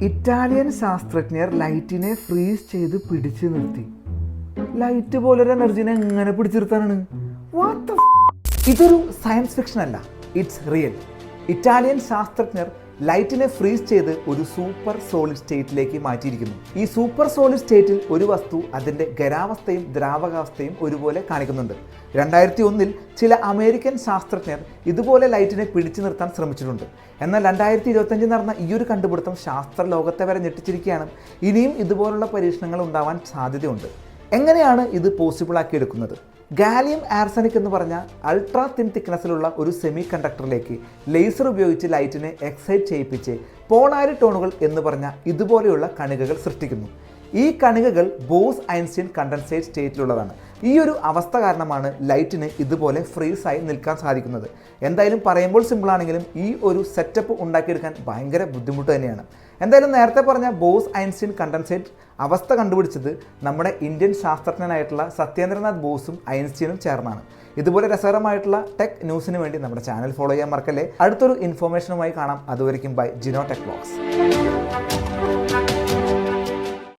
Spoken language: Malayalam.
ഇറ്റാലിയൻ ശാസ്ത്രജ്ഞർ ലൈറ്റിനെ ഫ്രീസ് ചെയ്ത് പിടിച്ചു നിർത്തി. ലൈറ്റ് പോലൊരു എനർജിനെ എങ്ങനെ പിടിച്ചു നിർത്താനാണ്? ഇതൊരു സയൻസ് ഫിക്ഷൻ അല്ല, ഇറ്റ്സ് റിയൽ. ഇറ്റാലിയൻ ശാസ്ത്രജ്ഞർ ലൈറ്റിനെ ഫ്രീസ് ചെയ്ത് ഒരു സൂപ്പർ സോളിഡ് സ്റ്റേറ്റിലേക്ക് മാറ്റിയിരിക്കുന്നു. ഈ സൂപ്പർ സോളിഡ് സ്റ്റേറ്റിൽ ഒരു വസ്തു അതിൻ്റെ ഖരാവസ്ഥയും ദ്രാവകാവസ്ഥയും ഒരുപോലെ കാണിക്കുന്നുണ്ട്. 2001 ചില അമേരിക്കൻ ശാസ്ത്രജ്ഞർ ഇതുപോലെ ലൈറ്റിനെ പിടിച്ചു നിർത്താൻ ശ്രമിച്ചിട്ടുണ്ട്. എന്നാൽ 2025 നടന്ന ഈ ഒരു കണ്ടുപിടുത്തം ശാസ്ത്ര ലോകത്തെ വരെ ഞെട്ടിച്ചിരിക്കുകയാണ്. ഇനിയും ഇതുപോലുള്ള പരീക്ഷണങ്ങൾ ഉണ്ടാവാൻ സാധ്യതയുണ്ട്. എങ്ങനെയാണ് ഇത് പോസിബിൾ ആക്കി എടുക്കുന്നത്? ഗാലിയം ആർസനിക് എന്ന് പറഞ്ഞ അൾട്രാ തിൻ തിക്നെസ്സിലുള്ള ഒരു സെമി കണ്ടക്ടറിലേക്ക് ലേസർ ഉപയോഗിച്ച് ലൈറ്റിനെ എക്സൈറ്റ് ചെയ്യിപ്പിച്ച് പോളാരി ടോണുകൾ എന്ന് പറഞ്ഞ ഇതുപോലെയുള്ള കണികകൾ സൃഷ്ടിക്കുന്നു. ഈ കണികകൾ ബോസ് ഐൻസ്റ്റീൻ കണ്ടൻസേറ്റ് സ്റ്റേറ്റിലുള്ളതാണ്. ഈ ഒരു അവസ്ഥ കാരണമാണ് ലൈറ്റിന് ഇതുപോലെ ഫ്രീസായി നിൽക്കാൻ സാധിക്കുന്നത്. എന്തായാലും പറയുമ്പോൾ സിമ്പിളാണെങ്കിലും ഈ ഒരു സെറ്റപ്പ് ഉണ്ടാക്കിയെടുക്കാൻ ഭയങ്കര ബുദ്ധിമുട്ട് തന്നെയാണ്. എന്തായാലും നേരത്തെ പറഞ്ഞ ബോസ് ഐൻസ്റ്റീൻ കണ്ടൻസേറ്റ് അവസ്ഥ കണ്ടുപിടിച്ചത് നമ്മുടെ ഇന്ത്യൻ ശാസ്ത്രജ്ഞനായിട്ടുള്ള സത്യേന്ദ്രനാഥ് ബോസും ഐൻസ്റ്റീനും ചേർന്നാണ്. ഇതുപോലെ രസകരമായിട്ടുള്ള ടെക് ന്യൂസിന് വേണ്ടി നമ്മുടെ ചാനൽ ഫോളോ ചെയ്യാൻ മറക്കല്ലേ. അടുത്തൊരു ഇൻഫോർമേഷനുമായി കാണാം. അതുവരെയും ബൈ ജിനോ ടെക് വ്ലോഗ്സ്.